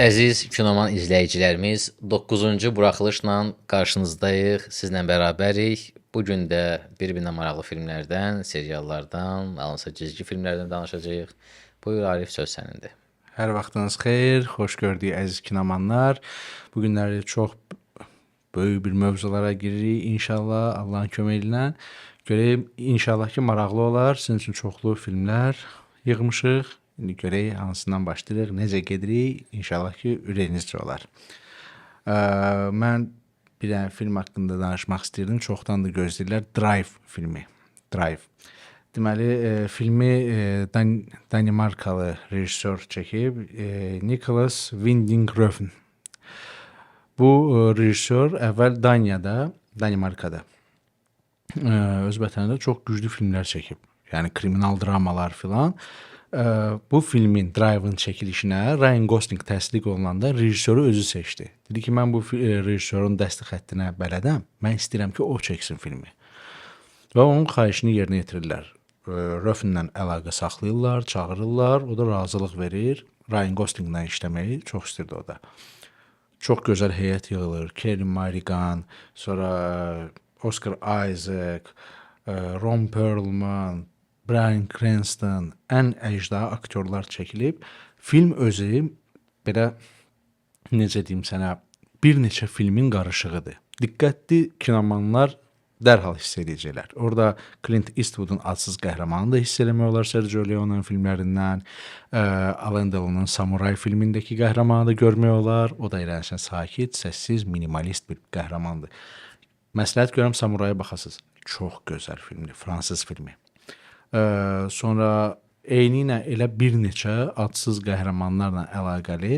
Əziz Kinoman izləyicilərimiz, 9-cu buraxılışla qarşınızdayıq, sizlə bərabərik. Bu gün də bir-birinə maraqlı filmlərdən, seriallardan, hansısa cizgi filmlərdən danışacağıq. Buyur Arif, söz sənindir. Hər vaxtınız xeyir, xoş gördük əziz kinomanlar. Bu günləri çox böyük bir mövzulara giririk inşallah Allahın köməyi ilə. Görək inşallah ki maraqlı olar. Sizin üçün çoxlu filmlər yığmışıq. İndi görək hansından başlayırıq, necə gedirik. İnşallah ki ürəyinizcə olar. Mən bir dənə film haqqında danışmaq istəyirdim. Çoxdan da gözləyirlər. Drive filmi. Drive. Deməli, filmi Danimarkalı rejissor çəkib, Nicholas Winding Refn. Bu rejissor əvvəl Danimarkada, öz vətənində çox güclü filmlər çəkib. Yəni kriminal dramalar filan. Bu filmin Drive-ın çəkilişinə Ryan Gosling təsdiq olunanda rejissoru özü seçdi. Dedi ki, mən bu rejissorun dəsti xəttinə bələdəm. Mən istəyirəm ki, o çəksin filmi. Və onun xahişini yerinə yetirirlər. Refnlə əlaqə saxlayırlar, çağırırlar, o da razılıq verir. Ryan Goslinglə işləməyi çox istirdi o da. Çox gözəl heyət yığılır. Kelly Mulligan, sonra Oscar Isaac, Ron Perlman, Bryan Cranston, ən əcda aktyorlar çəkilib. Film özü belə, necə deyim sənə, bir neçə filmin qarışığıdır. Diqqətli kinomanlar dərhal hiss edəcəklər. Orada Clint Eastwood'un adsız qəhrəmanını da hiss eləmək olar Sergio Leone'un filmlərindən. Alain Delon'un Samuray filmindəki qəhrəmanı da görmək olar. O da elə sakit, səssiz, minimalist bir qəhrəmandır. Məsləhət görəm Samuraya baxasınız. Çox gözəl filmdir, fransız filmi. Sonra eyni ilə elə bir neçə adsız qəhrəmanlarla əlaqəli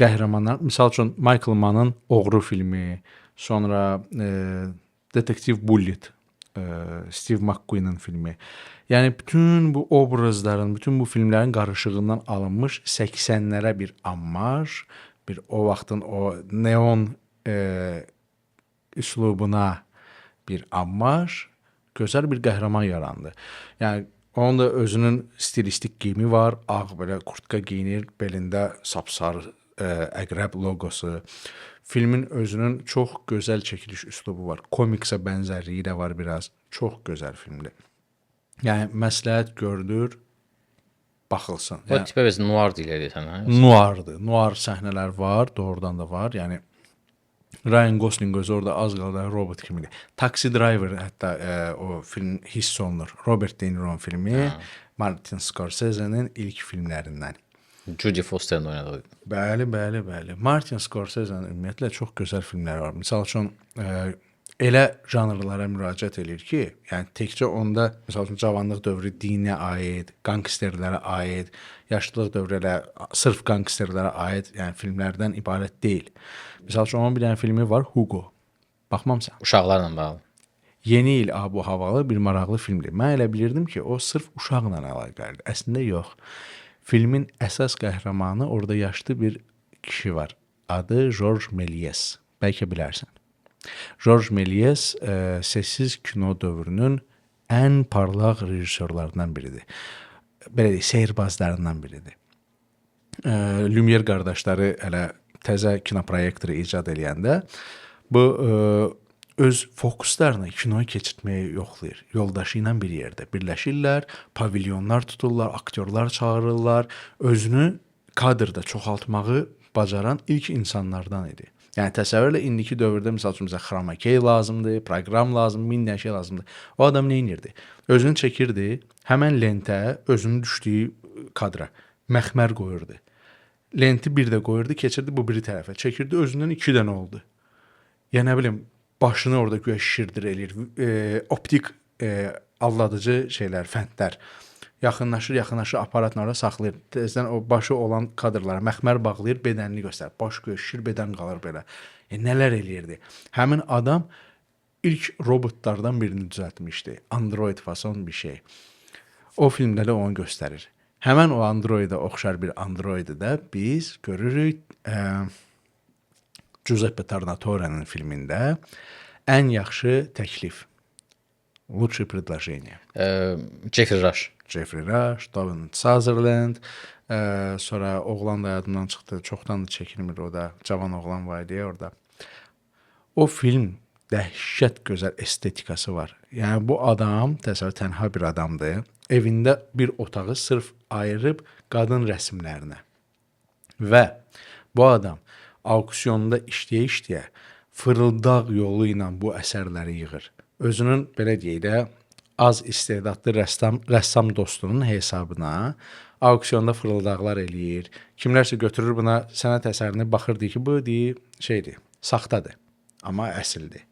qəhrəmanlar, misal üçün Michael Mann'ın Oğru filmi, sonra Detektiv Bullitt, Steve McQueen'in filmi. Yəni bütün bu obrazların, bütün bu filmlərin qarışığından alınmış 80-lərə bir ammaj, bir o vaxtın o neon üslubuna bir ammaj, gözəl bir qəhrəman yarandı. Yəni onun da özünün stilistik geyimi var, ağ belə kurtka geyinir, belində sapsarı əqrəb loqosu. Filmin özünün çox gözəl çəkiliş üslubu var. Komiksə bənzərliyi də var biraz. Çox gözəl filmdir. Yəni məsləhət gördür, baxılsın. O tipə biz noir deyilir hə? Noirdır. Noir səhnələr var, doğrudan da var. Yəni Ryan Gosling özü orada az qaldı robot kimidir. Taxi Driver hətta o film hiss olunur. Robert De Niro'nun filmi, Martin Scorsese'nin ilk filmlərindən. Judy Foster'ın oynadığı. Bəli. Martin Scorsese'nin ümumiyyətlə çox gözəl filmləri var. Misal üçün elə janrlara müraciət edir ki, yəni təkcə onda misal üçün cavanlıq dövrü dinə aid, qangsterlərə aid, yaşlılıq dövrü elə sırf qangsterlərə aid, yəni filmlərdən ibarət deyil. Misal üçün onun bir dənə filmi var, Hugo. Baxmamısan? Uşaqlarla bağlı. Yeni il abu havalı bir maraqlı filmdir. Mən elə bilirdim ki, o sırf uşaqla əlaqəlidir. Əslində yox. Filmin əsas qəhrəmanı orada yaşlı bir kişi var. Adı Georges Méliès. Bəlkə bilərsən. Georges Méliès sessiz kino dövrünün ən parlaq rejissorlarından biridir. Belə deyək, seyrbazlarından biridir. Lumière qardaşları elə təzə kinoproyektoru icad eləyəndə bu öz fokuslarını kinoya keçirtməyə yoxlayır. Yoldaşı ilə bir yerdə birləşirlər, pavilyonlar tuturlar, aktyorlar çağırırlar. Özünü kadrda çoxaltmağı bacaran ilk insanlardan idi. Yəni təsəvvürlə indiki dövrdə misal üçün bizə xromakey lazımdır, proqram lazımdır, min nə şey lazımdır. O adam nə edirdi? Özünü çəkirdi, həmən lentə özünün düşdüyü kadra məxmər qoyurdu. Lenti bir də qoyurdu, keçirdi bu biri tərəfə. Çəkirdi, özündən 2 dənə oldu. Yəni nə bilim, başını orada güya şişirdir eləyir. Optik alladıcı şeylər, fəndlər. Yaxınlaşır, aparatla orada saxlayır. Tezdən o başı olan kadrlara məxmər bağlayır, bədənini göstərir. Baş göyə şişir, bədən qalır belə. Nələr eləyirdi? Həmin adam ilk robotlardan birini düzəltmişdi. Android fason bir şey. O filmdə də onu göstərir. Həmən o androidə oxşar bir androidi də biz görürük Giuseppe Tornatore'nin filmində ən yaxşı təklif. Lучшее предложение. Jeffrey Rush. Jeffrey Rush, Donald Sutherland, sonra oğlan da yadımdan çıxdı. Çoxdan da çəkilmir o da. Cavan oğlan var idi orada. O film dəhşət gözəl estetikası var. Yəni bu adam təsəvvür tənha bir adamdır. Evində bir otağı sırf ayırıb qadın rəsmlərinə. Və bu adam auksionda işləyə-işləyə fırıldaq yolu ilə bu əsərləri yığır. Özünün belə deyək də az istedadlı rəssam dostunun hesabına auksionda fırıldaqlar eləyir. Kimlərsə götürür buna sənət əsərini baxır deyir ki, bu deyir şeydir, saxtadır, amma əsildir.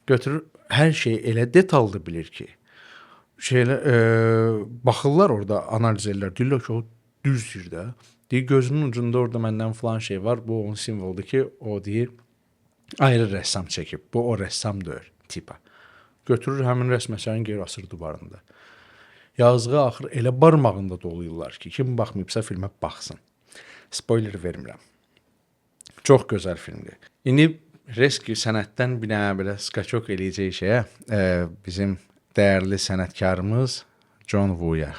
Götürür hər şeyi elə detallı bilir ki, baxırlar orada analiz edirlər. Deyirlər ki, o düzdür də. Deyir gözünün ucunda orada məndən falan şey var. Bu onun simvoludur ki, o deyir ayrı rəssam çəkib. Bu o rəssam deyil tipa. Götürür həmin rəsm əsərini geri asır divarında. Yazığı axır elə barmağında dolayırlar ki, kim baxmayıbsa filmə baxsın. Spoiler vermirəm. Çox gözəl filmdir. İndi Reski sənətdən bir dənə belə skaçok eləyəcək şeyə bizim dəyərli sənətkarımız John Woo'ya.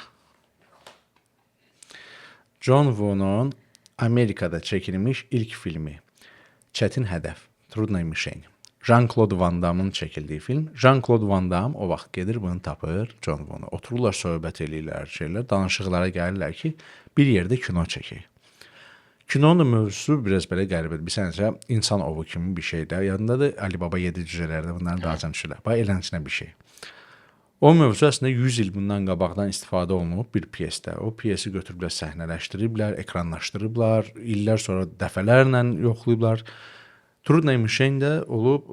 John Woo'nun Amerikada çəkilmiş ilk filmi Çətin Hədəf, Trudnoy Mишень. Jean-Claude Van Damme'ın çəkildiyi film. Jean-Claude Van Damme o vaxt gedir bunu tapır John Woo'nu. Otururlar, söhbət eləyirlər, şeylər, danışıqlara gəlirlər ki, bir yerdə kino çəkək. Kinonun mövzusu biraz belə qəribədir. Bir sənəcə insan ovu kimi bir şeydə. Yadındadır Ali Baba 7 cücələrdə bunların dağcan düşürlər. Bax, elənçinə bir şey. O mövzu əslində 100 il bundan qabaqdan istifadə olunub bir pyesdə. O pyesi götürüblər, səhnələşdiriblər, ekranlaşdırıblar, illər sonra dəfələrlə yoxlayıblar. Trudnoy Mишень də olub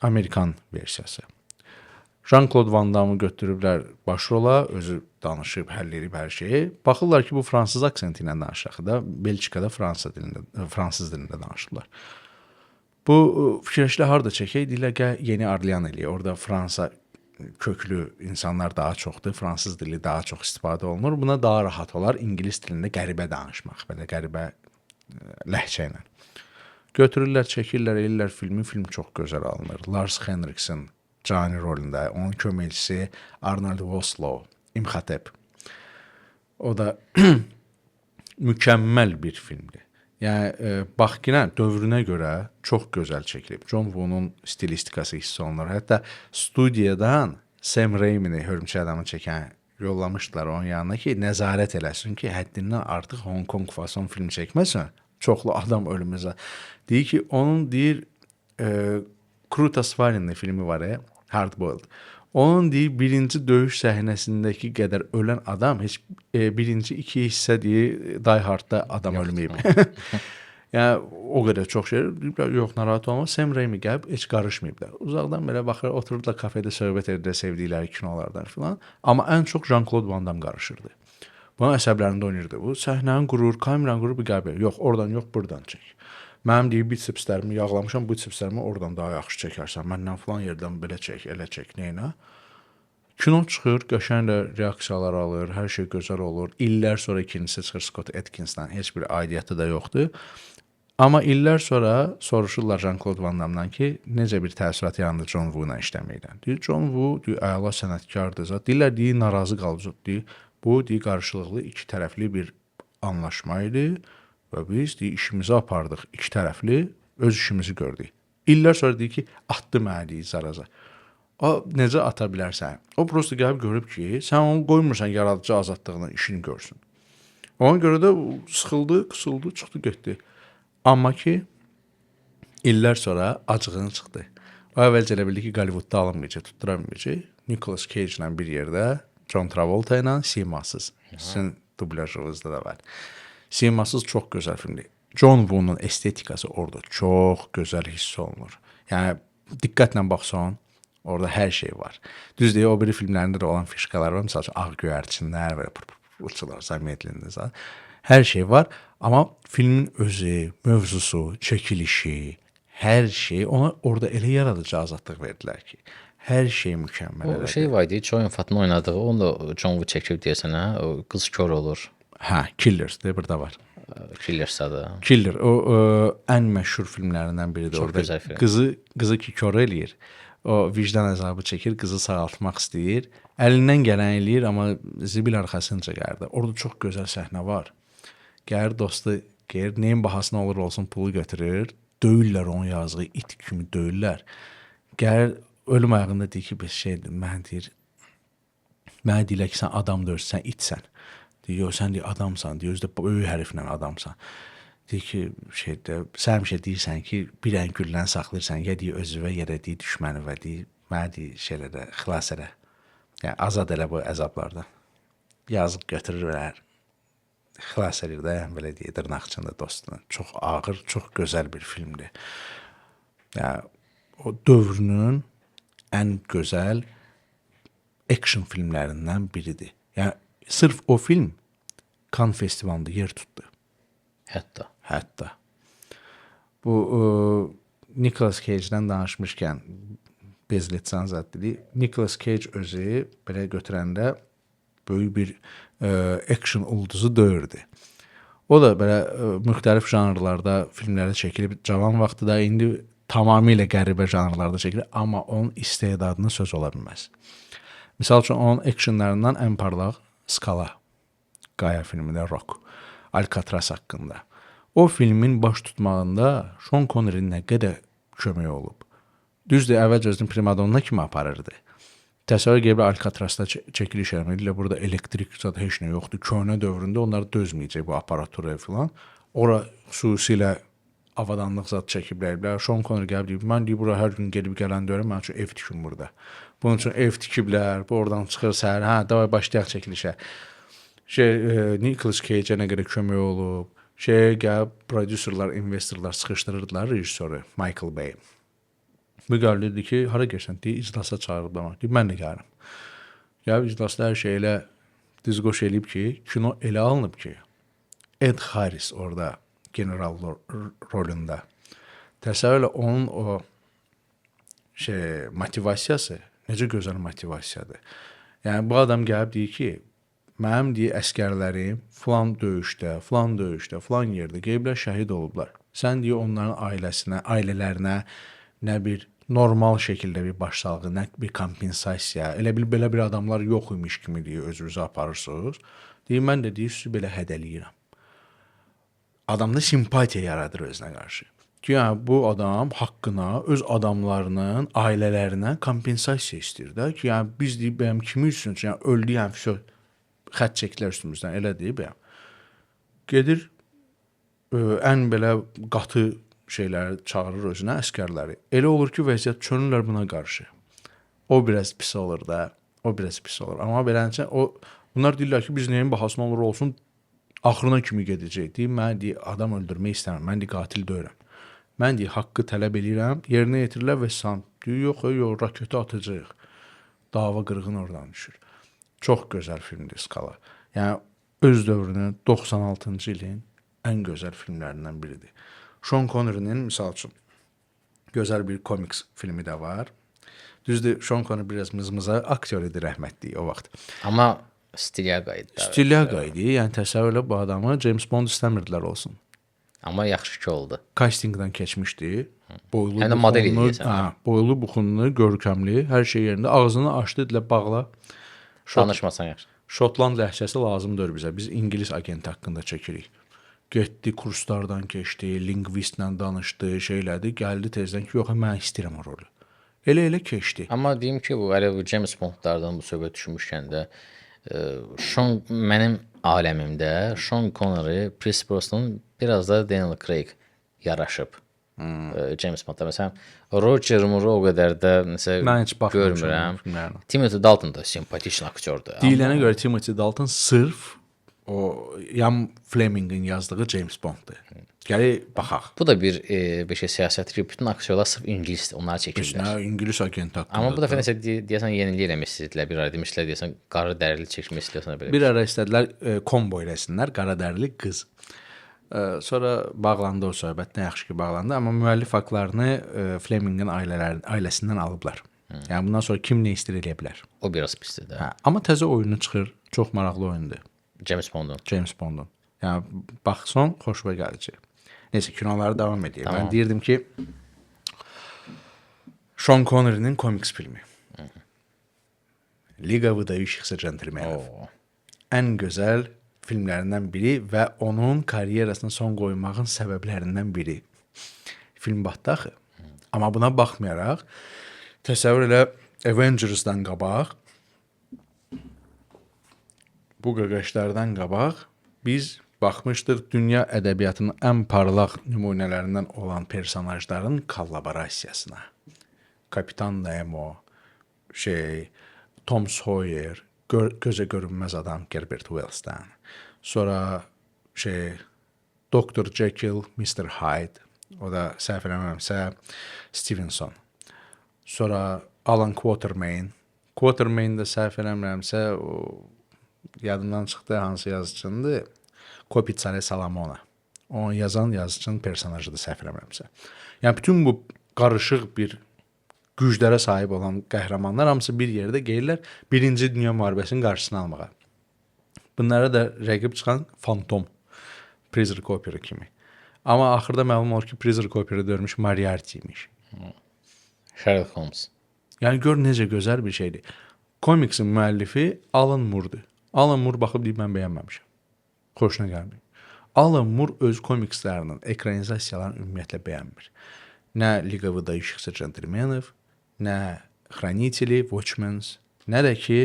Amerikan versiyası. Jean-Claude Van Damme'ı götürüblər başrola, özü danışıb, həll edib hər şeyi. Baxırlar ki, bu fransız aksenti ilə danışır da, Belçikada fransız dilində danışırlar. Bu fikirləşlə harda çəkək? Deyirlər ki, Yeni Orlean eləyək. Orada Fransa köklü insanlar daha çoxdur, fransız dili daha çox istifadə olunur. Buna daha rahat olar ingilis dilində qəribə danışmaq, belə qəribə ləhcə ilə. Götürürlər, çəkirlər, eləyirlər filmi. Film çox gözəl alınır. Lars Henriksen Cani rolunda, onun köməkçisi Arnold Vosloo, İmhotep. O da mükəmməl bir filmdir. Yəni, bax ki, dövrünə görə çox gözəl çəkilib. John Woo'nun stilistikası hiss olunur. Hətta studiyadan Sam Raimi'ni, Hörümçək Adamı çəkən yollamışdılar onun yanına ki, nəzarət eləsin ki, həddindən artıq Hong Kong fason film çəkməsin. Çoxlu adam ölümüzə. Deyir ki, onun deyir Kruta Svalin'in filmi var ya, Hard Boiled. Onun deyir birinci döyüş səhnəsindəki qədər ölən adam heç birinci iki hissə deyir Die Hard'da adam ölməyib. Yəni o qədər çox şey. Yox, narahat olma. Sam Raimi gəlib heç qarışmayıb da. Uzaqdan belə baxır, otururlar kafedə söhbət edirlər sevdikləri kinolardan filan. Amma ən çox Jean-Claude Van Damme qarışırdı. Bunun əsəblərində oynayırdı. Bu səhnəni qurur, kameranı qurur, bir qəbir. Yox, oradan yox, buradan çək. Mənim deyib bitsipslərimi yağlamışam, bu bitsipslərimi oradan daha yaxşı çəkərsən. Məndən falan yerdən belə çək, elə çək, neyinə? Kino çıxır, qəşəng də reaksiyalar alır, hər şey gözəl olur. İllər sonra ikincisi çıxır Scott Adkins'dan, heç bir aidiyyəti də yoxdur. Amma illər sonra soruşurlar Jean-Claude Van Damme'dan ki, necə bir təəssürat yarandı John Woo-la işləməkdən. Deyir, John Woo, deyir, əla sənətkardır. Deyirlər, deyir, narazı qalacaq, deyir. Bu, deyir, qarşılıqlı iki tərəfli bir anlaşma idi. Və biz deyir, işimizi apardıq, iki tərəfli, öz işimizi gördük. İllər sonra deyir ki, atdı mənə deyir zaraza. O, necə ata bilərsən? O prosto gəlib görüb ki, sən onu qoymursan yaradıcı azadlığına işini görsün. Ona görə də sıxıldı, qısıldı, çıxdı, getdi. Amma ki, illər sonra acığını çıxdı. O əvvəlcə elə bildi ki, Gollywoodda alınmayacaq, tutturamayacaq. Nicolas Cage ilə bir yerdə, John Travolta ilə simasız. Sizin dublyajınızda da var. Simasız çox gözəl filmdir. John Woo'nun estetikası orada çox gözəl hiss olunur. Yəni, diqqətlə baxsan, orada hər şey var. Düz deyək, o biri filmlərində də olan fişkalar var. Məsəl üçün, ağ göyərçinlər və uçular, zamiyyətlində. Hər şey var. Amma filmin özü, mövzusu, çəkilişi, hər şey ona orada elə yaradıcı azadlıq verdilər ki, hər şey mükəmməl elədi. O şey var idi, Choyun Fatma oynadığı, onu da John Woo çəkib deyəsən, hə? O qız kör olur. Hə, Killers deyə burada var. Killers adı. Killer o ən məşhur filmlərindən biridir. Çox orada gözəl film. qızı ki kör eləyir O vicdan əzabı çəkir, qızı sağaltmaq istəyir. Əlindən gələn eləyir, amma zibil arxasınca gəldi. Orada çox gözəl səhnə var. Gəlir dostu, gəlir, neyin bahasına olur olsun pulu götürür. Döyürlər onu yazığı, it kimi döyürlər. Gəlir ölüm ayağında deyir ki, bir şeydir, mənə deyirlər ki, sən adam döyürsən, itsən. Deyir, yox, sən deyir, adamsan, deyir, özdə böyük hərflə adamsan. Deyir ki, sən həmişə deyirsən ki, bir ən güllən saxlayırsan, ya deyir özüvə, ya da deyir düşməni və deyir, mənə deyir şeylərdə xilas elə. Yəni, azad elə bu əzablardan. Yazıb götürürlər, xilas edir də, yəni belə deyir, dırnaqçında dostuna. Çox ağır, çox gözəl bir filmdir. Yəni, o dövrünün ən gözəl action filmlərindən biridir. Yəni, sırf o film Cannes festivalında yer tutdu. Hətta. Bu Nicolas Cage-dən danışmışkən bezletsən zət dedi. Nicolas Cage özü belə götürəndə böyük bir action ulduzu döyürdü. O da belə müxtəlif janrlarda filmlərdə çəkilib, cavan vaxtıda indi tamamilə qəribə janrlarda çəkilir, amma onun istedadına söz ola bilməz. Misal üçün onun actionlarından ən parlaq Skala, Qaya filmində Rock, Alcatraz haqqında. O filmin baş tutmağında Sean Connery nə qədər kömək olub. Düzdür, əvvəlcə özünü primadonna kimi aparırdı. Təsəvvür edib Alcatrazda çəkiliş eləməklə burada elektrik zad heç nə yoxdur. Köhnə dövründə onlar dözməyəcək bu aparatura falan. Ora xüsusilə avadanlıq zad çəkiblər. Sean Connery gəlib deyib, mən deyib bura hər gün gedib gələn döyürəm, mən üçün ev tikim burada. Bunun üçün ev tikiblər, bu oradan çıxır səhər, davay başlayaq çəkilişə. Nicolas Cage-ə nə qədər kömək olub. Gəlib prodüserlər, investorlar sıxışdırırdılar rejissoru Michael Bay. Bu gəldi dedi ki, hara gəlsən? Deyir, iclasa çağırıblar. Deyir, mən də gəlirəm. Gəlib iclasda hər şey elə dizqoş eləyib ki, kino elə alınıb ki, Ed Harris orada general rolunda. Təsəvvürlə onun o motivasiyası necə gözəl motivasiyadır. Yəni bu adam gəlib deyir ki, mənim deyir əsgərlərim filan döyüşdə, filan yerdə qeyblər şəhid olublar. Sən deyir onların ailələrinə nə bir normal şəkildə bir başsağlığı, nə bir kompensasiya, elə bil belə bir adamlar yox imiş kimi deyir özünüzü aparırsınız. Deyir, mən də deyir, sizi belə hədəliyirəm. Adamda simpatiya yaradır özünə qarşı. Ki, yəni, bu adam haqqına, öz adamlarının ailələrinə kompensasiya istəyir də. Ki, yəni, biz deyib, bəyəm kimi üçün, yəni, öldü, yəni, xət çəkilər üstümüzdən, elə deyib, bəyəm. Gedir, ən belə qatı şeyləri çağırır özünə, əskərləri. Elə olur ki, vəziyyət çönürlər buna qarşı. O biraz pis olur da, o biraz pis olur. Amma beləncə, bunlar deyirlər ki, biz neyin bahasına olur olsun, axırına kimi gedəcək. Deyir, mən adam öldürmək istəmirəm, mən qatil deyirəm. Mən haqqı tələb edirəm, yerinə yetirirlər və sən deyir, yox, raketi atacağıq. Dava qırğın oradan düşür. Çox gözəl filmdir Skala. Yəni, öz dövrünün 96-cı ilin ən gözəl filmlərindən biridir. Sean Connery'nin misal üçün gözəl bir komiks filmi də var. Düzdür, Sean Connery biraz mızmıza aktyor idi rəhmətli o vaxt. Amma Stilyaqa idi. Stilyaqa idi. Yəni təsəvvürlə bu adamı James Bond istəmirdilər olsun. Amma yaxşı ki oldu. Castingdən keçmişdi. Boylu, yəni model idi deyəsən. Boylu, buxunlu, görkəmli, hər şey yerində. Ağzını açdı, dedilə bağla. Danışmasan yaxşı. Şotland ləhcəsi lazımdır bizə. Biz İngilis agenti haqqında çəkirik. Getdi, kurslardan keçdi, lingvistlə danışdı, şeylədi, gəldi tezdən ki, yox, mən istəyirəm o rolu. Elə keçdi. Amma deyim ki, bu James Bondlardan bu söhbət düşmüşkən də mənim aləmimdə Sean Connery, Pierce Brosnan biraz da Daniel Craig yaraşıb. James Bondda məsələn Roger Moore o qədər də mən heç görmürəm. Timothy Dalton da simpatik aktyordur. Deyilənə görə Timothy Dalton sırf o Ian Flemingin yazdığı James Bonddur. Gəli baxaq. Bu da bir siyasətdir ki, bütün aktyorlar sırf ingilisdir, onları çəkirlər. İngilis agenti haqqında. Amma bu dəfə nəsə deyəsən yenililik eləmək istədilər bir ara. Demişlər deyəsən qara dərili çəkmək istəyirsən belə. Bir ara istədilər kombo eləsinlər, qara dərili qız. Sonra bağlandı o söhbət, nə yaxşı ki bağlandı, amma müəllif haqlarını Flemingin ailəsindən alıblar. Yəni bundan sonra kim nə istəyir eləyə bilər. O biraz pisdir də. Amma təzə oyunu çıxır, çox maraqlı oyundur. James Bond'un. Yəni baxsan xoşuma gələcək. Neyse, kinolara davam edeyim. Tamam. Ben deyirdim ki Sean Connery'nin komiks filmi. Liga Выдающихся Джентльменов. Ən gözəl filmlərindən biri və onun karyerasına son qoymağın səbəblərindən biri. Film batdı axı. Amma buna baxmayaraq, təsəvvür elə Avengers-dan qabaq, bu qaqaşlardan qabaq biz baxmışdıq dünya ədəbiyyatının ən parlaq nümunələrindən olan personajların kollaborasiyasına. Kapitan Nemo, Tom Sawyer, gözə görünməz adam Herbert Wells'dan. Sonra Dr. Jekyll, Mr. Hyde, o da səhv eləmirəmsə Stevenson. Sonra Alan Quatermain. Quatermain də səhv eləmirəmsə yadımdan çıxdı hansı yazıcındır. Kopitsare Salamona. Onu yazan yazıcının personajıdır səhv eləmirəmsə. Yəni bütün bu qarışıq bir güclərə sahib olan qəhrəmanlar hamısı bir yerdə gəlirlər Birinci Dünya Müharibəsinin qarşısını almağa. Bunlara da rəqib çıxan Fantom, Prisoner Opera kimi. Amma axırda məlum olur ki, Prisoner Opera dörmüş Moriarty imiş. Sherlock Holmes. Yəni gör necə gözəl bir şeydir. Komiksin müəllifi Alan Moore'dur. Alan Moore baxıb deyib mən bəyənməmişəm. Xoşuna gəlmir. Alan Moore öz komikslərinin ekranizasiyalarını ümumiyyətlə bəyənmir. Nə Liga Выдающихся Джентльменов, nə Хранители, Watchmen, nə də ki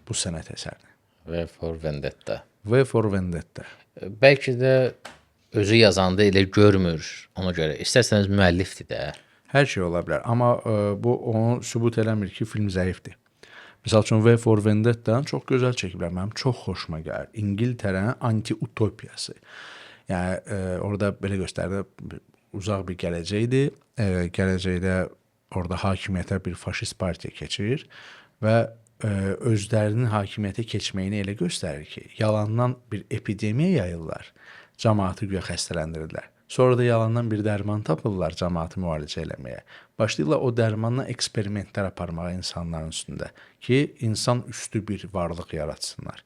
bu sənət əsəridir. V for Vendetta. V for Vendetta. Bəlkə də özü yazanda elə görmür ona görə. İstərsəniz müəllifdir də. Hər şey ola bilər. Amma bu onu sübut eləmir ki, film zəifdir. Məsəl üçün V for Vendetta-dan çox gözəl çəkiblər. Mənim çox xoşuma gəlir. İngiltərənin anti-utopiyası. Yəni orada belə göstərir, uzaq bir gələcəkdir. Gələcəkdə orada hakimiyyətə bir faşist partiya keçir və özlərinin hakimiyyətə keçməyini elə göstərir ki, yalandan bir epidemiya yayırlar, cəmaatı güya xəstələndirirlər. Sonra da yalandan bir dərman tapırlar cəmaatı müalicə eləməyə. Başlayırlar o dərmanla eksperimentlər aparmağa insanların üstündə ki, insan üstü bir varlıq yaratsınlar.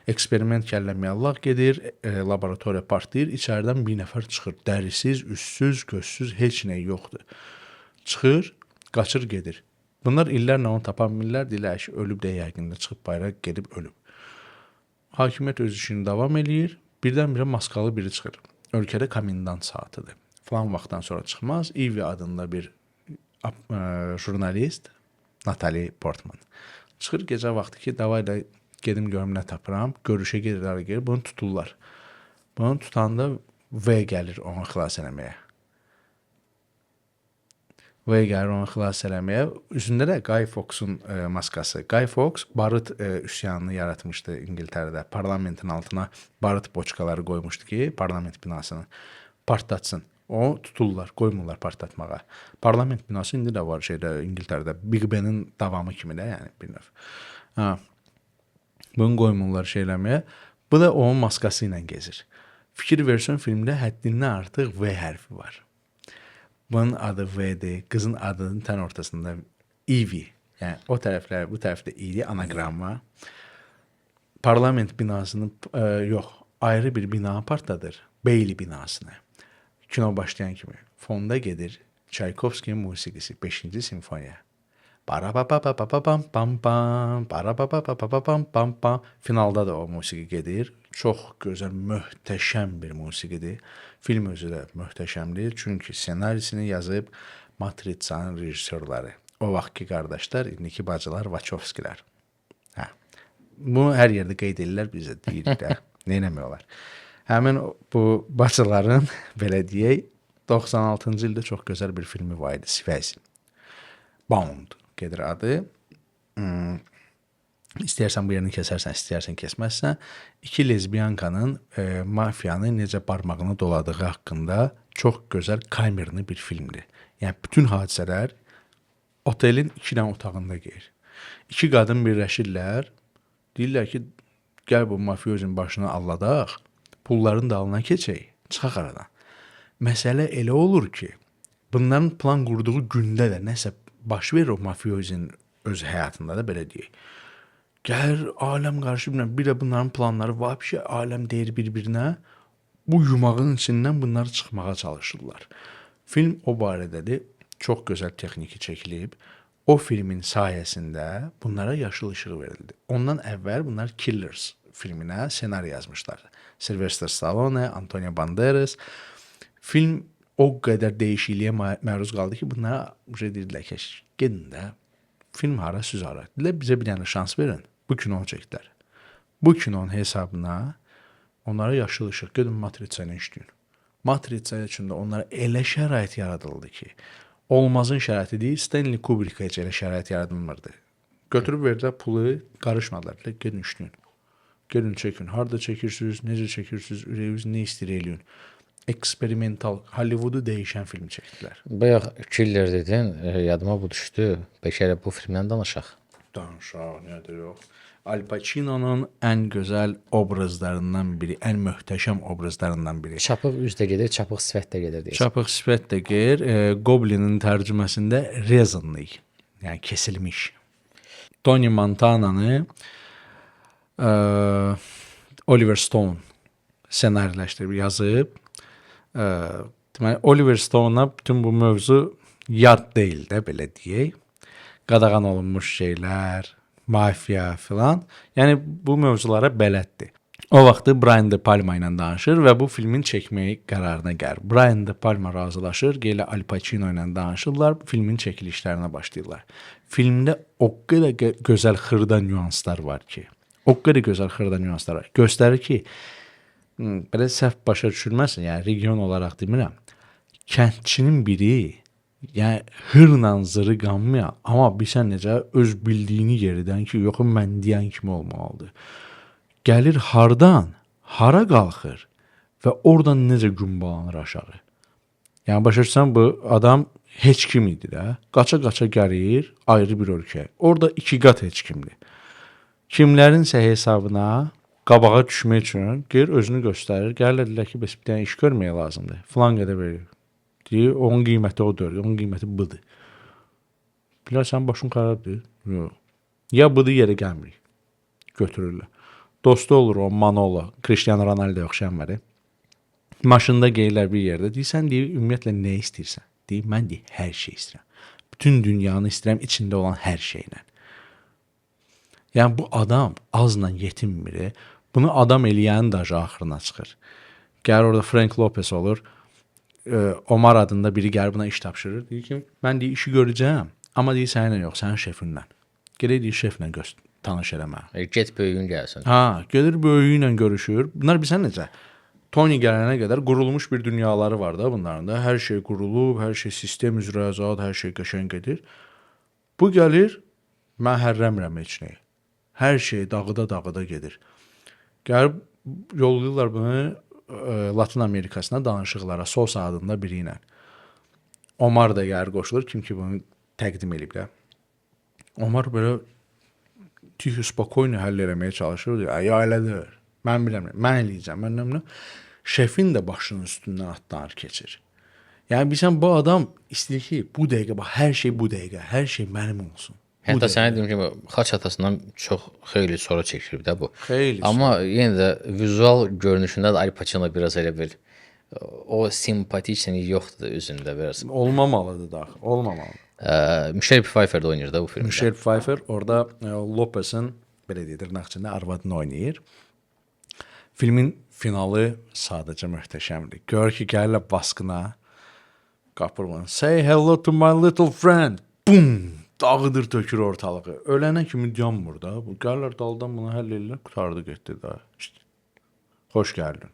Eksperiment kəlləməyə Allah gedir, laboratoriya partlayır, içəridən bir nəfər çıxır, dərisiz, üstsüz, gözsüz, heç nə yoxdur. Çıxır, qaçır gedir. Bunlar illərlə onu tapa bilmirlər, deyirlər ki, ölüb də yəqində çıxıb bayra gedib ölüb. Hakimiyyət öz işini davam eləyir, birdən-birə maskalı biri çıxır. Ölkədə komendant saatıdır. Falan vaxtdan sonra çıxmaz. Ivy adında bir jurnalist, Natalie Portman. Çıxır gecə vaxtı ki, davayla gedim görüm nə tapıram. Görüşə gedirlər, gelir, bunu tuturlar. Bunu tutanda V gəlir onu xilas eləməyə. V gəlir onu xilas eləməyə. Üzündə də Guy Fawkes-un maskası. Guy Fawkes barıt üsyanını yaratmışdı İngiltərədə. Parlamentin altına barıt boçkaları qoymuşdu ki, parlament binasını partlatsın. O tuturlar, qoymurlar partlatmağa. Parlament binası indi də var İngiltərədə. Big Ben-in davamı kimi də, yəni bir növ. Bunu qoymurlar eləməyə. Bu da onun maskası ilə gezir. Fikir versən filmdə həddindən artıq V hərfi var. Bunun adı V'dir. Qızın adının tən ortasında Ivy. Yəni o tərəflər, bu tərəfdə İ'li anaqramma. Parlament binasını yox, ayrı bir bina partladır. Bailey binasını. Kino başlayan kimi fonda gedir Çaykovskinin musiqisi 5-ci simfoniya. Finalda da o musiqi gedir. Çox gözəl, möhtəşəm bir musiqidir. Film özü də möhtəşəmdir. Çünki ssenarisini yazıb Matritsanın rejissorları. O vaxtki qardaşlar, indiki bacılar Wachowskilər. Bunu hər yerdə qeyd edirlər, biz də deyirik də. Neynəmək olar? Həmin bu bacıların, belə deyək, 96-cı ildə çox gözəl bir filmi var idi, Sivəzi. Bound gedir adı. İstəyərsən bu yerini kəsərsən, istəyərsən kəsməzsən. İki lezbiyankanın mafiyanı necə barmağını doladığı haqqında çox gözəl kamerli bir filmdir. Yəni, bütün hadisələr otelin 2 dənə otağında gedir. 2 qadın birləşirlər, deyirlər ki, gəl bu mafiyozun başına alladaq, pulların dalına keçək, çıxaq aradan. Məsələ elə olur ki, bunların plan qurduğu gündə də nəsə baş verir o mafiyozun öz həyatında da, belə deyək. Gəlir, aləm qarşı bir də bunların planları var, bir şey, aləm deyir bir-birinə, bu yumağın içindən bunları çıxmağa çalışırlar. Film o barədədir. çox gözəl texniki çəkilib. O filmin sayəsində bunlara yaşıl işıq verildi. Ondan əvvəl bunlar Killers filminə ssenari yazmışlar. Sylvester Stallone, Antonio Banderas. Film o qədər dəyişikliyə məruz qaldı ki, bunlara dedilər ki, gedin də film hara, süz hara. Dedilər, bizə bir dənə şans verin. Bu kinonu çəkdilər. Bu kinonun hesabına onlara yaşıl işıq, gedin Matriça ilə işləyin. Matriça üçün də onlara elə şərait yaradıldı ki, olmazın şəraiti deyil, Stanley Kubrick heç elə şərait yaradılmırdı. Götürüb verdilər pulu, qarışmadılar. Dedilər, gedin işləyin. Gedin çəkin. Harda çəkirsiniz, necə çəkirsiniz, ürəyiniz nə istəyir eləyin. Eksperimental, Hollywoodu dəyişən film çəkdilər. Bayaq Killer dedin, yadıma bu düşdü. Bəlkə elə bu filmdən danışaq. Danışaq, nədir yox. Al Pacino'nun ən gözəl obrazlarından biri, ən möhtəşəm obrazlarından biri. Çapıq üz də gedir, çapıq sifət də gedir deyirsən. Çapıq sifət də gedir. Goblin'in tərcüməsində rezinlik, yəni kesilmiş. Tony Montana'nı Oliver Stone ssenariləşdirib, yazıb. Deməli, Oliver Stone'a bütün bu mövzu yad deyil də, belə deyək. Qadağan olunmuş şeylər, mafiya filan. Yəni bu mövzulara bələddir. O vaxtı Brian De Palma ilə danışır və bu filmin çəkməyi qərarına gəlir. Brian De Palma razılaşır, gələ Al Pacino ilə danışırlar, filmin çəkilişlərinə başlayırlar. Filmdə o qədər gözəl xırda nüanslar var ki, göstərir ki, belə səhv başa düşülməsin, yəni region olaraq demirəm, kəndçinin biri, yəni hırla zırı qanmayan, amma bilsən necə öz bildiyini yeridən ki, yox mən deyən kimi olmalıdır. Gəlir hardan, hara qalxır və oradan necə günbalanır aşağı. Yəni başa düşsən, bu adam heç kim idi də, qaça-qaça gəlir ayrı bir ölkəyə. Orada 2 qat heç kimdir. Kimlərinsə hesabına qabağa düşmək üçün gəlir özünü göstərir. Gəlirlər deyirlər ki, bəs bir dənə iş görməyə lazımdır. Filan qədər verir. Deyir, onun qiyməti odur, onun qiyməti budur. Bilərsən başın xarabdır? Yox. Ya budur yerə gəlmirik. Götürürlər. Dostu olur o Manolo, Cristiano Ronaldo oxşayan var. Maşında gəlirlər bir yerdə. Deyirsən, deyir, ümumiyyətlə nə istəyirsən? Deyir, mən deyir, hər şey istəyirəm. Bütün dünyanı istəyirəm, içində olan hər şeylə. Yəni bu adam azla yetinmir. Bunu adam eləyən də axırına çıxır. Gəlir orada Frank Lopez olur. Omar adında biri gəlir buna iş tapşırır. Deyir ki, mən deyir işi görəcəm, amma deyir səninlə yox, sənin şefinlə. Gələk deyir şeflə tanış eləmə. Get böyüyün gəlsin. Gedir böyüyü ilə görüşür. Bunlar bilsən necə? Tony gələnə qədər qurulmuş bir dünyaları var da bunların da. Hər şey qurulub, hər şey sistem üzrə azad, hər şey qəşəng gedir. Bu gəlir, mən hərrəmirəm heç nəyi. Hər şey dağıda gedir. Gəlib yollayırlar bunu Latin Amerikasına danışıqlara, Sosa adında biri ilə. Omar da gəlir qoşulur, kim ki bunu təqdim edib də. Omar belə tih spokoyla həll eləməyə çalışır. Ya elədir. Mən bilmirəm. Mən eləyəcəm. Mən şefin də başının üstündən atlanır keçir. Yəni bilsən bu adam istəyir ki, bu dəqiqə bax hər şey mənim olsun. Hətta sənə deyim ki, Xaç atasından çox xeyli sonra çəkilib də bu. Xeyli. Amma yenə də vizual görünüşündə də Al Pacino biraz elə bir o simpatiklik yoxdur üzündə biraz. Olmamalıdır da, olmamalıdır. Michelle Pfeiffer də oynayır da bu filmdə. Michelle Pfeiffer orada Lopez'in belə deyir, dırnaqçında arvadını oynayır. Filmin finalı sadəcə möhtəşəmdir. Gör ki, gəlirlər baskına, qapır bunu. Say hello to my little friend. Boom! Dağıdır, tökür ortalığı. Ölənə kimi yanmır da. Bu gəlirlər daldan bunu həll edirlər, qutardı getdi da. İşte. Xoş gəldin.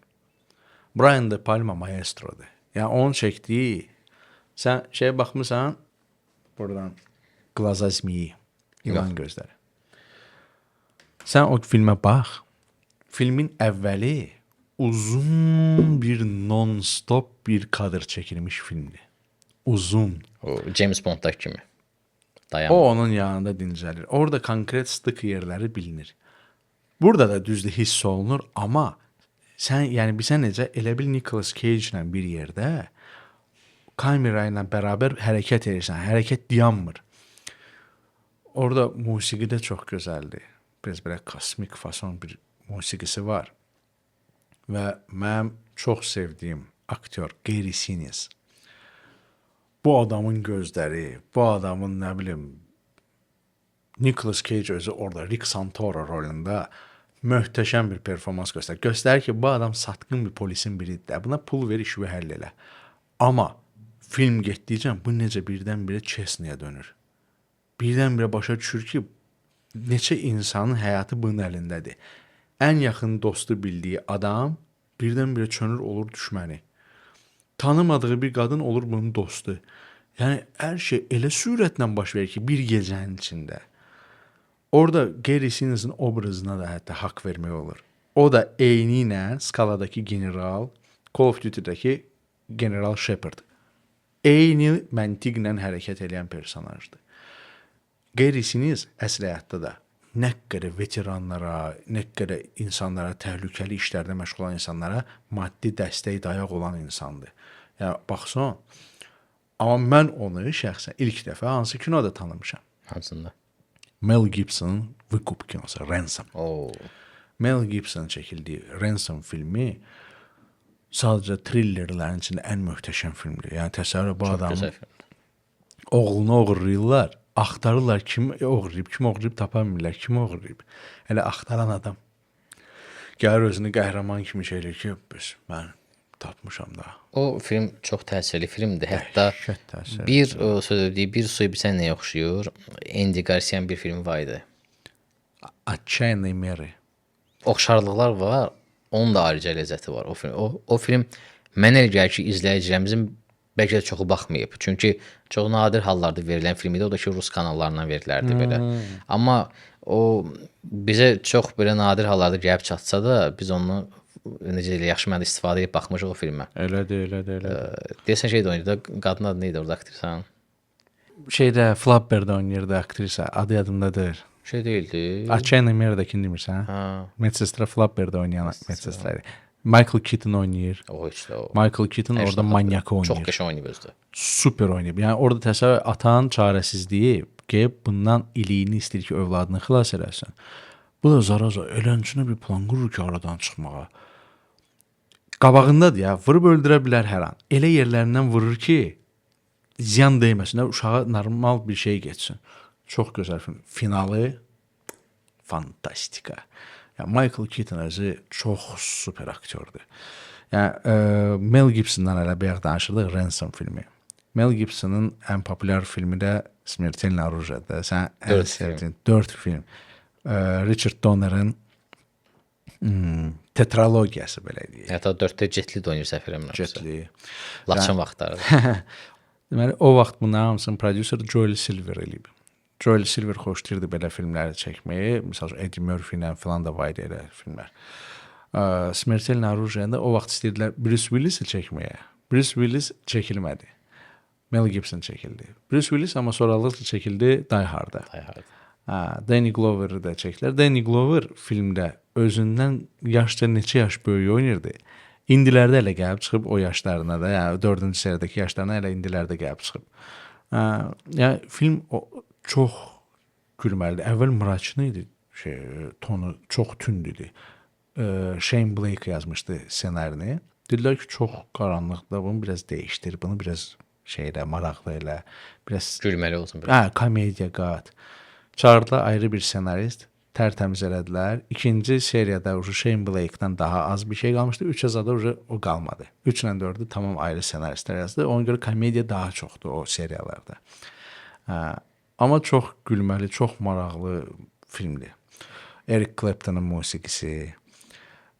Brian De Palma maestrodur. Yəni onun çəkdiyi, sən şeyə baxmısan, buradan Glaza Zmiyi, İlan gözləri. Sən o filmə bax. Filmin əvvəli uzun bir non-stop bir kadr çəkilmiş filmdir. Uzun. O James Bond'dakı kimi. O onun yanında dincəlir. Orada konkret stık yerləri bilinir. Burada da düzdür hiss olunur, amma sən yəni bilsən necə elə bil Nicolas Cage ilə bir yerdə kamera ilə bərabər hərəkət edirsən. Hərəkət dayanmır. Orada musiqi də çox gözəldir. Biraz belə kosmik fason bir musiqisi var. Və mənim çox sevdiyim aktyor Gary Sinise. bu adamın gözləri, bu adamın nə bilim Nicolas Cage özü orada Rick Santoro rolunda möhtəşəm bir performans göstərir. Göstərir ki, bu adam satqın bir polisin biridir. Buna pul ver, işi həll elə. Amma film getdikcə bu necə birdən-birə Chesney'ə dönür. Birdən-birə başa düşür ki, neçə insanın həyatı bunun əlindədir. Ən yaxın dostu bildiyi adam birdən-birə çönür olur düşməni. Tanımadığı bir qadın olur bunun dostu. Yəni hər şey elə sürətlə baş verir ki, bir gecənin içində. Orada Gary Sinis'in obrazına da hətta haqq vermək olur. O da eyni ilə skaladakı general, Call of Duty-dəki General Shepard. Eyni məntiqlə hərəkət edən personajdır. Gary Sinise əsl həyatda da nə qədər veteranlara, nə qədər insanlara, təhlükəli işlərdə məşğul olan insanlara maddi dəstək, dayaq olan insandır. Yəni baxsan, amma mən onu şəxsən ilk dəfə hansı kinoda tanımışam? Hansında? Mel Gibson Vikup kinosu, Ransom. Oo. Mel Gibson çəkildiyi Ransom filmi sadəcə thrillerlərin içində ən möhtəşəm filmdir. Yəni təsəvvür bu adamın Gözəl film. oğlunu oğurlayırlar, axtarırlar kim oğurlayıb tapa bilmirlər, kim oğurlayıb. Elə axtaran adam gəlir özünü qəhrəman kimi şey eləyir ki, bəs mən tapmışam da. O film çox təsirli filmdir. Hətta Dəhşət təsirli. bir o sözü bir suyu bilsən nəyə oxşuyur? Andy Garcia'nın bir filmi var idi. Отчаянные меры. Oxşarlıqlar var. Onun da ayrıca ləzzəti var o film. O film mənə elə gəlir ki, izləyicilərimizin bəlkə də çoxu baxmayıb. Çünki çox nadir hallarda verilən film idi. O da ki, rus kanallarından verilərdi belə. Amma o bizə çox belə nadir hallarda gəlib çatsa da, biz onu necə elə yaxşı mənada istifadə edib baxmışıq o filmə. Elədir. Deyəsən şey də oynayırdı. Qadın adı nə idi orada aktrisanın? Şeydə Flapper'də oynayırdı aktrisa. Adı yadımdadır. Şey deyildi. Отчаянные мерə'dəkini demirsən? Ha, Medsestra Flapper'də oynayan medsestra. Michael Keaton oynayır. o işte o. Michael Keaton orada manyakı oynayır. Çox qəşəng oynayıb özü də. Super oynayıb. Yəni orada təsəvvür atanın çarəsizliyi gəlib bundan iliyini istəyir ki, övladını xilas eləsin. Bu da zaraza ölənçinə bir plan qurur ki, aradan çıxmağa. Qabağındadır ya, vurub öldürə bilər hər an. Elə yerlərindən vurur ki, ziyan dəyməsin, uşağa normal bir şey getsin. Çox gözəl film. Finalı fantastika. Yəni Michael Keaton özü çox super aktyordur. Yəni Mel Gibsondan elə bayaq danışırdıq Ransom filmi. Mel Gibsonun ən populyar filmi də Смертельное оружие-dir. Sən ən sevdiyin 4 film. Richard Donner'ın tetralogiyası belə deyək. Hətta 4-də Jet Li də oynayır səhv eləmirəmsə. Jet Li. Laçın vaxtları. Deməli o vaxt bunların hamısının prodüseri Joel Silver eləyib. Joel Silver xoşlayırdı belə filmləri çəkməyi. Məsələn, Eddie Murphy ilə filan da var idi elə filmlər. Смертельное оружие-də o vaxt istəyirdilər Bruce Willis-i çəkməyə. Bruce Willis çəkilmədi. Mel Gibson çəkildi. Bruce Willis amma sonralıqla çəkildi Die Hard'a. Danny Glover'ı da çəkdilər. Danny Glover filmdə özündən yaşca neçə yaş böyük oynayırdı. İndilərdə elə gəlib çıxıb o yaşlarına da, yəni 4-cü seriyadakı yaşlarına elə indilərdə gəlib çıxıb. Yəni film çox gülməlidir. Əvvəl mraçlı idi, tonu çox tünd idi. Shane Blake yazmışdı ssenarini. Dedilər ki, çox qaranlıqda, bunu biraz dəyişdir, bunu biraz maraqlı elə, biraz Gülməli olsun biraz. komediya qat. Çağırdılar ayrı bir senarist, tərtəmiz elədilər. İkinci seriyada Shane Blake'dan daha az bir şey qalmışdı. 3 azada o qalmadı. 3 ilə 4-ü tamam ayrı senaristlər yazdı. Ona görə komediya daha çoxdur o seriyalarda. Amma çox gülməli, çox maraqlı filmdir. Eric Clapton'ın musiqisi,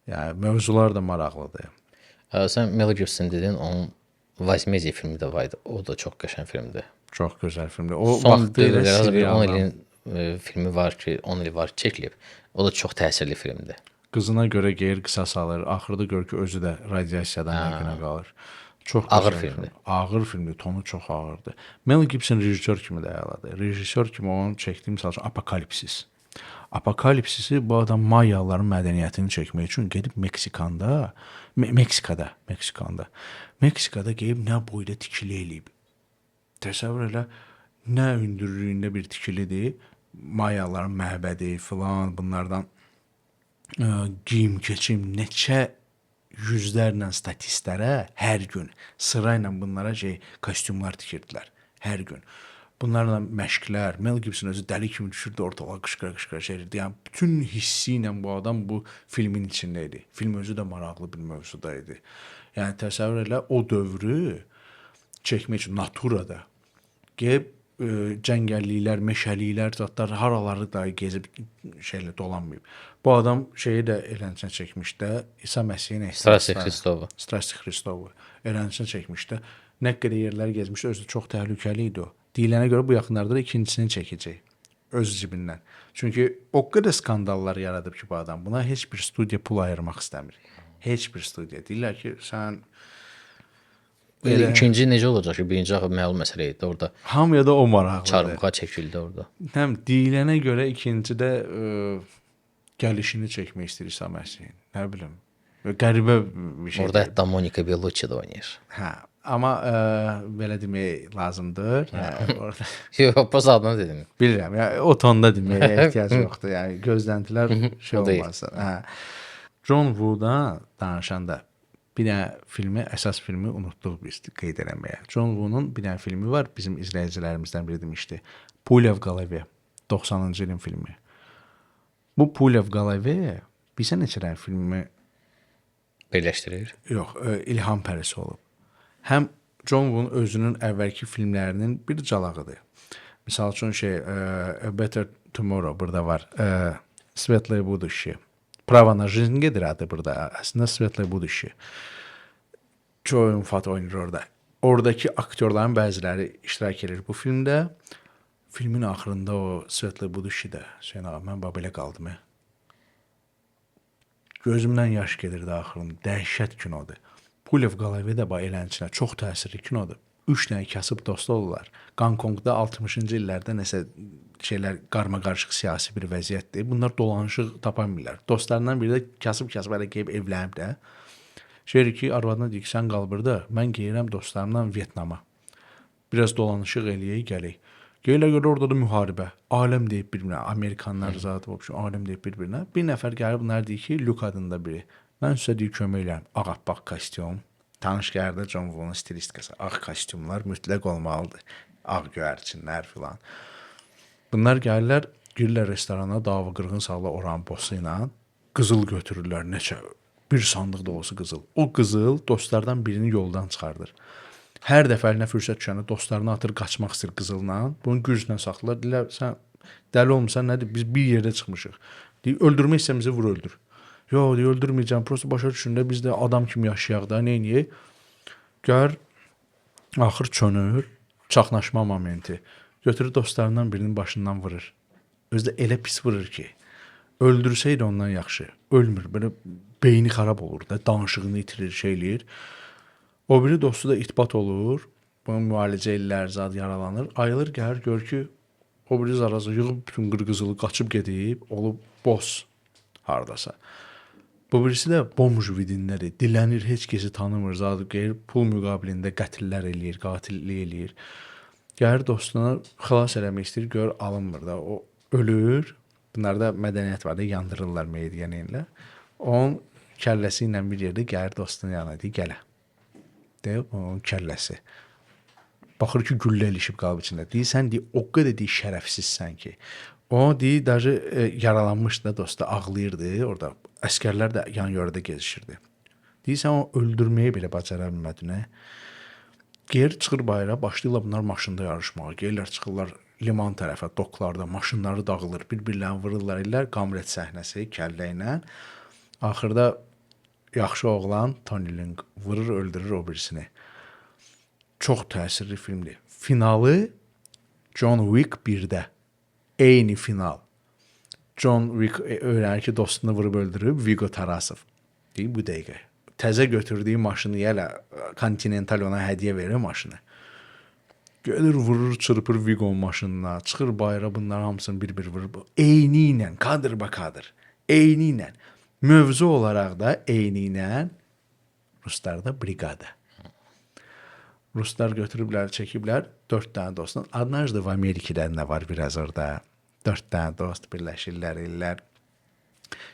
yəni mövzular da maraqlıdır. Sən Mel Gibson dedin, onun Vazmezi filmi də var idi. O da çox qəşəng filmdir. Çox gözəl filmdir. O Son vaxtı ilə dövrlərdə bir 10 serialdan ilin filmi var ki, 10 il var çəkilib. O da çox təsirli filmdir. qızına görə geyir, qisas alır. Axırda gör ki, özü də radiasiyadan yəqinə qalır. Çox Ağır gözəl filmdir. film. Ağır filmdir, tonu çox ağırdır. Mel Gibson rejissor kimi də əladır. Rejissor kimi onun çəkdiyim məsəl üçün Apokalipsis. Apokalipsisi bu adam Mayaların mədəniyyətini çəkmək üçün gedib Meksikada gedib nə boyda tikili eləyib. Təsəvvür elə, nə hündürlüyündə bir tikilidir. Mayaların məbədi filan bunlardan geyim keçim neçə yüzlərlə statistlərə hər gün sırayla bunlara kostyumlar tikirdilər. Hər gün. Bunlarla məşqlər, Mel Gibson özü dəli kimi düşürdü ortalığa qışqıra şeyirdi. Yəni bütün hissi ilə bu adam bu filmin içində idi. Film özü də maraqlı bir mövzuda idi. Yəni təsəvvür elə o dövrü çəkmək üçün naturada gəlib cəngəlliklər, meşəliklər, zətlər haraları da gezib şeylə dolanmayıb. Bu adam şeyi də eləncə çəkmiş də, İsa Məsihin Strasi Xristovu. Strasi Xristovu eləncə çəkmiş də. Nə qədər yerlər gezmişdi, özü çox təhlükəli idi o. Deyilənə görə bu yaxınlarda da ikincisini çəkəcək öz cibindən. Çünki o qədər skandallar yaradıb ki bu adam. Buna heç bir studiya pul ayırmaq istəmir. Heç bir studiya. Deyirlər ki, sən İkinci necə olacaq ki? Birinci axı məlum məsələ idi orada. Hamıya da o maraqlıdır. Çarmıxa çəkildi orada. Həm deyilənə görə ikincidə gəlişini çəkmək istəyir İsa Məsihin. Nə bilim. Qəribə bir şey. Orada hətta Monica Bellucci də oynayır. Hə, amma belə demək lazımdır. Yəni orada Yox, bu adını dedim. bilirəm. Yəni o tonda deməyə ehtiyac yoxdur. Yəni gözləntilər şey O deyil. olmasın. Hə. John Woo'dan danışanda bir dənə filmi, əsas filmi unutduq biz qeyd eləməyə. John Woo'nun bir dənə filmi var, bizim izləyicilərimizdən biri demişdi. Pulya v голове, 90-cı ilin filmi. Bu Pulya v голове bizə neçə dənə filmi Birləşdirir. yox, ilham pərisi olub. Həm John Woo'nun özünün əvvəlki filmlərinin bir calağıdır. Məsəl üçün A Better Tomorrow burada var. Svetlaye будущее. Право на жизнь gedir adı burada. Əslində Svetlaye будущее. Joe Fat oynayır orada. Oradakı aktyorların bəziləri iştirak edir bu filmdə. Filmin axırında o Svetlaye будущее-də Hüseyn ağa, mən belə qaldım. Gözümdən yaş gedirdi axırında. Dəhşət kinodur. Pulya v голове də elənçinə çox təsirli kinodur. 3 dənə kasıb dost olurlar. Qankongda 60-cı illərdə nəsə şeylər qarma-qarışıq siyasi bir vəziyyətdir. Bunlar dolanışıq tapa bilmirlər. Dostlarından biri də kasıb-kasıb hələ gəlib evlənib də. Şeyir ki, arvadına deyir ki, sən qal burada, mən gəlirəm dostlarımla Vyetnama. Biraz dolanışıq eləyək, gələk. Gələ görə orada da müharibə. Aləm deyib bir-birinə, Amerikanlar zaten aləm deyib bir-birinə. Bir nəfər gəlib bunlar deyir ki, Luke adında biri. Mən sizə deyir kömək eləyəm. Ağappaq kostyum. Tanış gəldi John Woo'nun stilistikası. Ağ kostyumlar mütləq olmalıdır. Ağ göyərçinlər filan. Bunlar gəlirlər, girirlər restorana, dava qırğın sağla oranın bosu ilə qızıl götürürlər, neçə bir sandıq dolusu qızıl. O qızıl dostlardan birini yoldan çıxardır. Hər dəfə əlinə fürsət düşəndə dostlarını atır, qaçmaq istəyir qızılla. Bunu güclə saxlayırlar. Deyirlər, sən dəli olmusan, nədir? Biz bir yerdə çıxmışıq. Deyir, öldürmək istəmizi vur öldür. Yox, deyir, öldürməyəcəm. Prosta başa düşündə biz də adam kimi yaşayaq da, neyniyək? Gör, axır çönür, çaxnaşma momenti. Götürür dostlarından birinin başından vurur. Özü də elə pis vurur ki, öldürsəydi ondan yaxşı. Ölmür, belə beyni xarab olur da, danışığını itirir, şey eləyir. O biri dostu da itbat olur. Bunun müalicə ellər, zad yaralanır. Ayılır, gəlir, gör ki, o biri zarazı yığıb bütün qırqızılı qaçıb gedib, olub boss hardasa. Bu birisi də bomj vidindədir. Dilənir, heç kəsi tanımır, zad gəlir, pul müqabilində qətillər eləyir, qatillik eləyir. Gəlir dostuna xilas eləmək istəyir, gör alınmır da. O ölür. Bunlarda mədəniyyət var da, yandırırlar meyidiyənlə. Onun kəlləsi ilə bir yerdə gəlir dostunun yanına deyir, gələ. Deyir, onun kəlləsi. Baxır ki, güllə ilişib qalıb içində. Deyir, sən deyir, o qədər deyir, şərəfsizsən ki. O deyir, даже yaralanmışdı da dostu, ağlayırdı orada. Əskərlər də yan-yörədə gezişirdi. Deyir, sən o öldürməyi belə bacara bilmədin. Geri çıxır bayıra, başlayırlar bunlar maşında yarışmağa. Gəlirlər, çıxırlar liman tərəfə, doklarda, maşınları dağılır, bir-birlərini vururlar, ellər, Qamret səhnəsi, kəllə ilə. Axırda yaxşı oğlan Tony Leung vurur, öldürür o birisini. Çox təsirli filmdir. Finalı John Wick 1-də. Eyni final. John Wick öyrənir ki, dostunu vurub öldürüb, Viggo Tarasov. Deyir, bu dəqiqə. Təzə götürdüyü maşını yenə Continental ona hədiyyə verir maşını. Gelir, vurur, çırpır Viggo'nun maşınına, çıxır bayıra, bunlar hamısını bir-bir vurur. Eyni ilə, kadr ba kadr. Eyni ilə. Mövzu olaraq da eyni ilə Ruslarda brigada. Ruslar götürüblər, çəkiblər 4 dənə dostun. Однажды в Amerika'da nə var biraz orada? 4 dənə dost birləşirlər, ellər.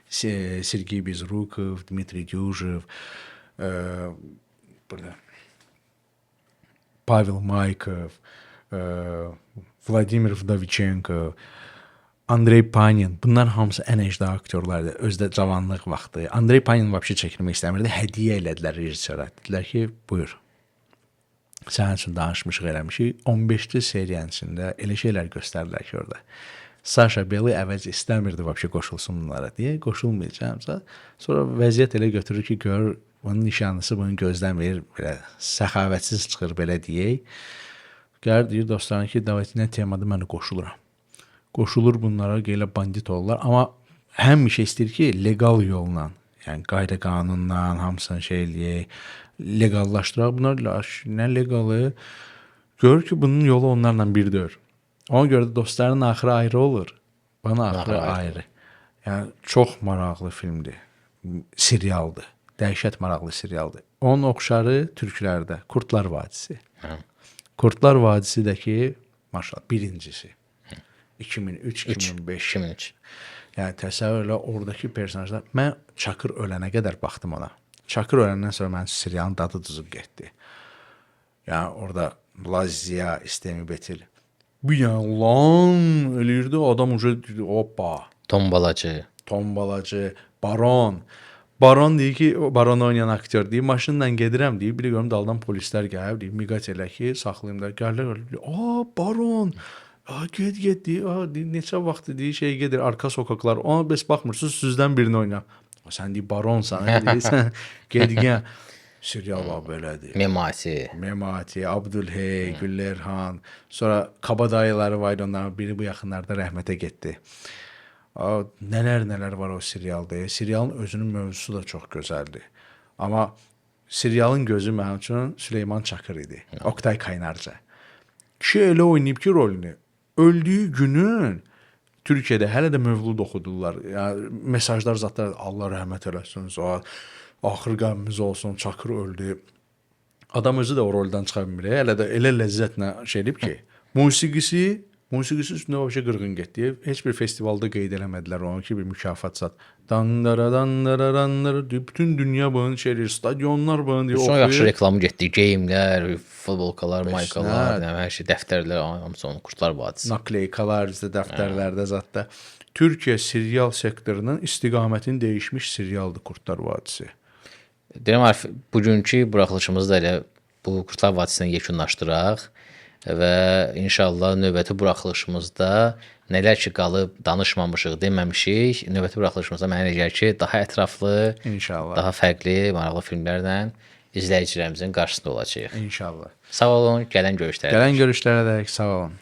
Sergey Bezrukov, Dmitri Dyuzhev, burada Pavel Maykov, Vladimir Vdovchenko, Andrey Panin. Bunlar hamısı ən əcda aktyorlardır. Özdə cavanlıq vaxtı. Andrey Panin vəbşi çəkilmək istəmirdi. Hədiyyə elədilər rejissora. Dedilər ki, buyur. Sənin üçün danışmışıq, eləmişik. 15-ci seriyanın içində elə şeylər göstərdilər ki, orada. Sasha Beli əvvəl istəmirdi vəbşi qoşulsun bunlara deyə. Qoşulmayacağımsa. Sonra vəziyyət elə götürür ki, gör, bunun nişanlısı bunu gözləmir. Belə səxavətsiz çıxır, belə deyək. Gəlir deyir dostlarına ki, davətinə temada mən qoşuluram. Qoşulur bunlara, elə bandit olurlar. Amma həmişə istəyir ki, legal yolla, yəni qayda qanunla hamısını şey eləyək, legallaşdıraq. Bunlar nə legalı? Görür ki, bunun yolu onlarla birdir. Ona görə də dostların axırı ayrı olur. Bana axırı ayrı. Yəni çox maraqlı filmdir. Serialdır. Dəhşət maraqlı serialdır. Onun oxşarı türklərdə Kurtlar Vadisi. Kurtlar Vadisidəki maşallah birincisi. 2003-2005. 2003. Yəni təsəvvür elə oradakı personajlar. Mən Çakır ölənə qədər baxdım ona. Çakır öləndən sonra mənim serialın dadı duzub getdi. Yəni orada Lazia, İstemi Betil. Bir yəni lan eləyirdi adam uca hoppa. Tombalacı, Baron. Baron deyir ki, Baron oynayan aktyor deyir, maşınla gedirəm deyir, bir görüm daldan polislər gəlib deyir, miqat elə ki, saxlayım da. Gəlirlər, Baron. Get deyir, neçə vaxt deyir, şey gedir, arka sokaklar. Ona bəs baxmırsınız, sizdən birini oynayam. Sən deyir, Baronsan, deyirsən, gedigən. Serial var belədir. Memati, Abdülhey, Güllerhan. Sonra Kabadayıları var, onların biri bu yaxınlarda rəhmətə getdi. Nələr var o serialda. Serialın özünün mövzusu da çox gözəldir. Amma serialın gözü mənim üçün Süleyman Çakır idi. Oktay Kaynarca. Kişi elə oynayıb ki rolünü. Öldüyü günün Türkiyədə hələ də mövlud oxudurlar. Yəni mesajlar zətlər Allah rəhmət eləsin. Axır qəmimiz olsun, Çakır öldü. Adam özü də o roldan çıxa bilmir. Hələ də elə ləzzətlə şey edib ki, musiqisi üstündə o şey qırğın getdi. Heç bir festivalda qeyd eləmədilər onu ki, bir mükafat zat. Dandara, bütün dünya bunu şey edir, stadionlar bunu deyir. Sonra yaxşı reklamı getdi. Geyimlər, futbolkalar, maykalar, hər şey, dəftərlər, hamısı onun Kurtlar Vadisi. Nakleykalar, dəftərlərdə zətdə. Türkiyə serial sektorunun istiqamətini dəyişmiş serialdır Kurtlar Vadisi. Deyirəm, Arif, bugünkü buraxılışımızı da elə bu Kurtlar Vadisindən yekunlaşdıraq və inşallah növbəti buraxılışımızda nələr ki qalıb danışmamışıq, deməmişik, növbəti buraxılışımızda mənə elə gəlir ki, daha ətraflı, İnşallah, daha fərqli, maraqlı filmlərlə izləyicilərimizin qarşısında olacağıq. İnşallah. Sağ olun, gələn görüşlərə. Gələn görüşlərə dək sağ olun.